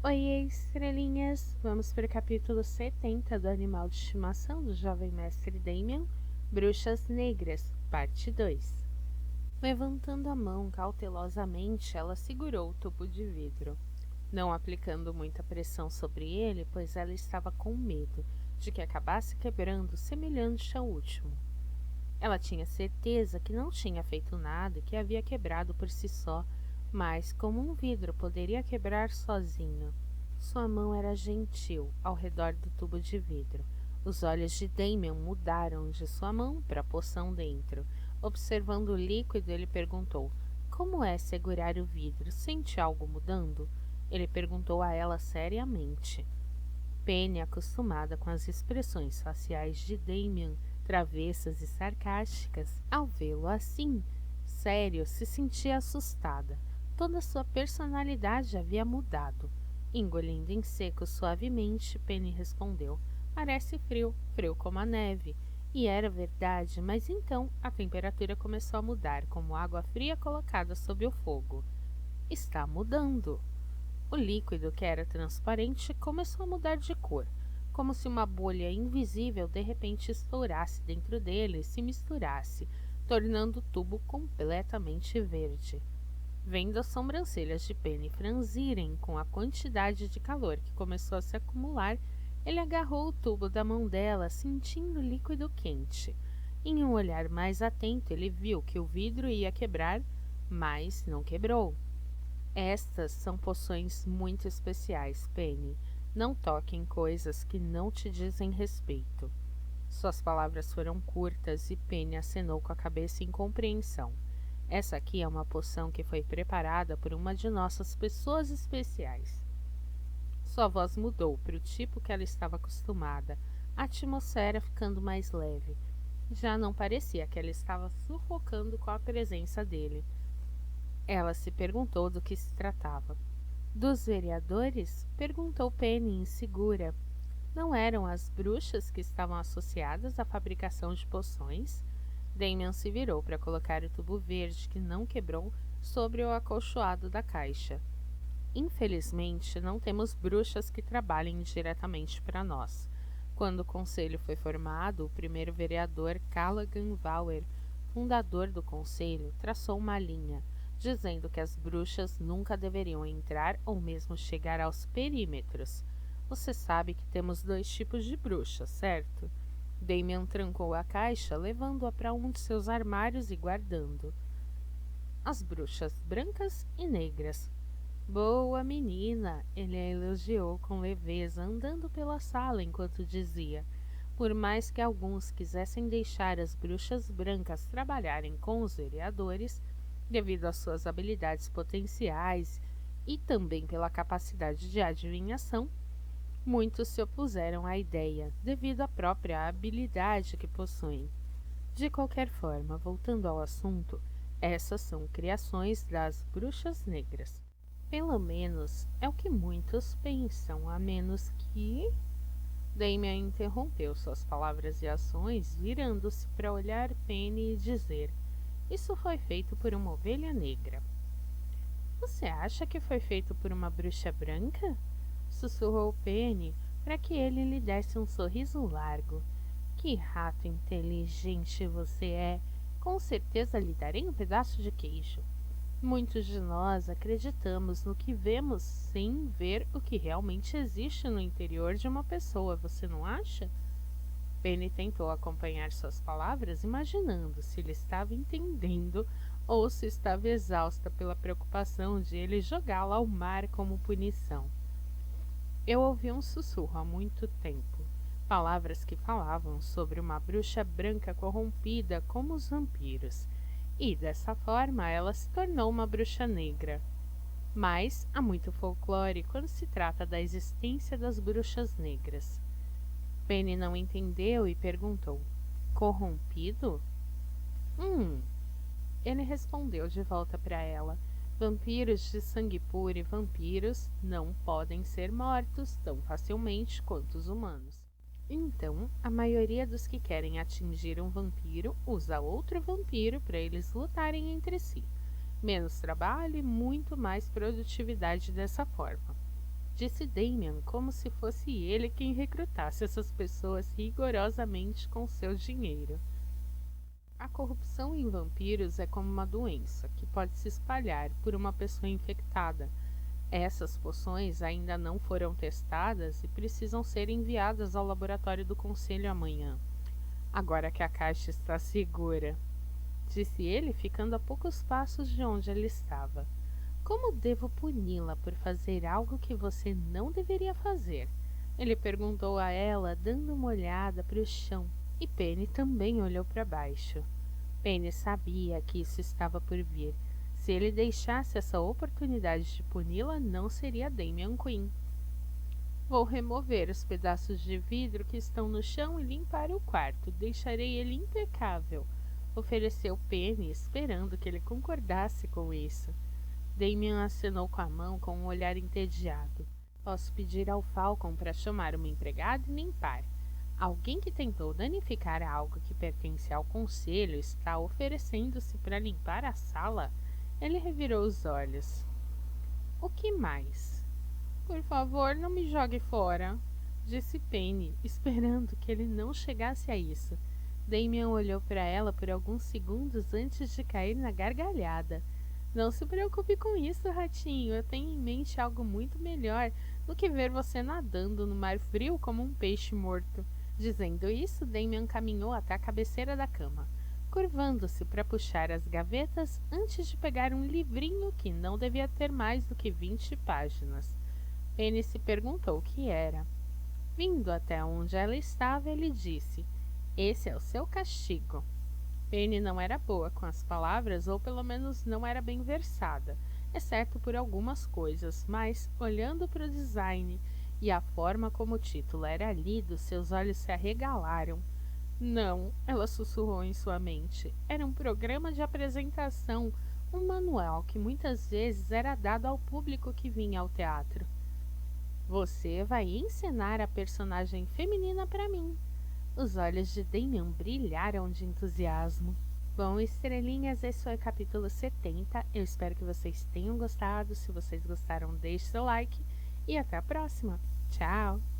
Oiê, estrelinhas! Vamos para o capítulo 70 do Animal de Estimação do Jovem Mestre Damien, Bruxas Negras, parte 2. Levantando a mão cautelosamente, ela segurou o tubo de vidro, não aplicando muita pressão sobre ele, pois ela estava com medo de que acabasse quebrando semelhante ao último. Ela tinha certeza que não tinha feito nada e que havia quebrado por si só, mas como um vidro poderia quebrar sozinho. Sua mão era gentil ao redor do tubo de vidro. Os olhos de Damien mudaram de sua mão para a poção dentro. Observando o líquido, ele perguntou: "Como é segurar o vidro? Sente algo mudando?" Ele perguntou a ela seriamente. Penny, acostumada com as expressões faciais de Damien, travessas e sarcásticas, ao vê-lo assim, sério, se sentia assustada. Toda sua personalidade havia mudado. Engolindo em seco suavemente, Penny respondeu: "Parece frio, frio como a neve." E era verdade, mas então a temperatura começou a mudar, como água fria colocada sob o fogo. Está mudando. O líquido, que era transparente, começou a mudar de cor, como se uma bolha invisível de repente estourasse dentro dele e se misturasse, tornando o tubo completamente verde. Vendo as sobrancelhas de Penny franzirem com a quantidade de calor que começou a se acumular, ele agarrou o tubo da mão dela, sentindo o líquido quente. Em um olhar mais atento, ele viu que o vidro ia quebrar, mas não quebrou. Estas são poções muito especiais, Penny. Não toque em coisas que não te dizem respeito. Suas palavras foram curtas e Penny acenou com a cabeça em compreensão. Essa aqui é uma poção que foi preparada por uma de nossas pessoas especiais. Sua voz mudou para o tipo que ela estava acostumada, a atmosfera ficando mais leve. Já não parecia que ela estava sufocando com a presença dele. Ela se perguntou do que se tratava. Dos vereadores? Perguntou Penny, insegura. Não eram as bruxas que estavam associadas à fabricação de poções? Damien se virou para colocar o tubo verde, que não quebrou, sobre o acolchoado da caixa. Infelizmente, não temos bruxas que trabalhem diretamente para nós. Quando o conselho foi formado, o primeiro vereador, Callaghan Vauer, fundador do conselho, traçou uma linha, dizendo que as bruxas nunca deveriam entrar ou mesmo chegar aos perímetros. Você sabe que temos 2 tipos de bruxas, certo? Damien trancou a caixa, levando-a para um de seus armários e guardando. As bruxas brancas e negras. Boa menina! Ele a elogiou com leveza, andando pela sala enquanto dizia: por mais que alguns quisessem deixar as bruxas brancas trabalharem com os vereadores, devido às suas habilidades potenciais e também pela capacidade de adivinhação, muitos se opuseram à ideia, devido à própria habilidade que possuem. De qualquer forma, voltando ao assunto, essas são criações das bruxas negras. Pelo menos é o que muitos pensam, a menos que... Damien interrompeu suas palavras e ações, virando-se para olhar Penny e dizer: "Isso foi feito por uma ovelha negra." "Você acha que foi feito por uma bruxa branca?" sussurrou Penny, para que ele lhe desse um sorriso largo. "Que rato inteligente você é! Com certeza lhe darei um pedaço de queijo." Muitos de nós acreditamos no que vemos sem ver o que realmente existe no interior de uma pessoa, você não acha? Penny tentou acompanhar suas palavras, imaginando se ele estava entendendo ou se estava exausta pela preocupação de ele jogá-la ao mar como punição. Eu ouvi um sussurro há muito tempo, palavras que falavam sobre uma bruxa branca corrompida como os vampiros, e dessa forma ela se tornou uma bruxa negra. Mas há muito folclore quando se trata da existência das bruxas negras. Penny não entendeu e perguntou: "Corrompido?" Ele respondeu de volta para ela: "Vampiros de sangue puro e vampiros não podem ser mortos tão facilmente quanto os humanos. Então, a maioria dos que querem atingir um vampiro usa outro vampiro para eles lutarem entre si. Menos trabalho e muito mais produtividade dessa forma." disse Damian, como se fosse ele quem recrutasse essas pessoas rigorosamente com seu dinheiro. A corrupção em vampiros é como uma doença que pode se espalhar por uma pessoa infectada. Essas poções ainda não foram testadas e precisam ser enviadas ao laboratório do conselho amanhã. Agora que a caixa está segura, disse ele, ficando a poucos passos de onde ela estava. Como devo puni-la por fazer algo que você não deveria fazer? Ele perguntou a ela, dando uma olhada para o chão, e Penny também olhou para baixo. Penny sabia que isso estava por vir. Se ele deixasse essa oportunidade de puni-la, não seria Damian Quinn. Vou remover os pedaços de vidro que estão no chão e limpar o quarto. Deixarei ele impecável, ofereceu Penny, esperando que ele concordasse com isso. Damian acenou com a mão com um olhar entediado. Posso pedir ao Falcon para chamar uma empregada e limpar. Alguém que tentou danificar algo que pertence ao conselho está oferecendo-se para limpar a sala? Ele revirou os olhos. O que mais? Por favor, não me jogue fora, disse Penny, esperando que ele não chegasse a isso. Damian olhou para ela por alguns segundos antes de cair na gargalhada. Não se preocupe com isso, ratinho. Eu tenho em mente algo muito melhor do que ver você nadando no mar frio como um peixe morto. Dizendo isso, Damian caminhou até a cabeceira da cama, curvando-se para puxar as gavetas antes de pegar um livrinho que não devia ter mais do que 20 páginas. Penny se perguntou o que era. Vindo até onde ela estava, ele disse: "Esse é o seu castigo." Penny não era boa com as palavras, ou pelo menos não era bem versada, exceto por algumas coisas, mas, olhando para o design e a forma como o título era lido, seus olhos se arregalaram. Não, ela sussurrou em sua mente. Era um programa de apresentação, um manual que muitas vezes era dado ao público que vinha ao teatro. Você vai encenar a personagem feminina para mim. Os olhos de Damian brilharam de entusiasmo. Bom, estrelinhas, esse foi o capítulo 70. Eu espero que vocês tenham gostado. Se vocês gostaram, deixe seu like. E até a próxima. Tchau!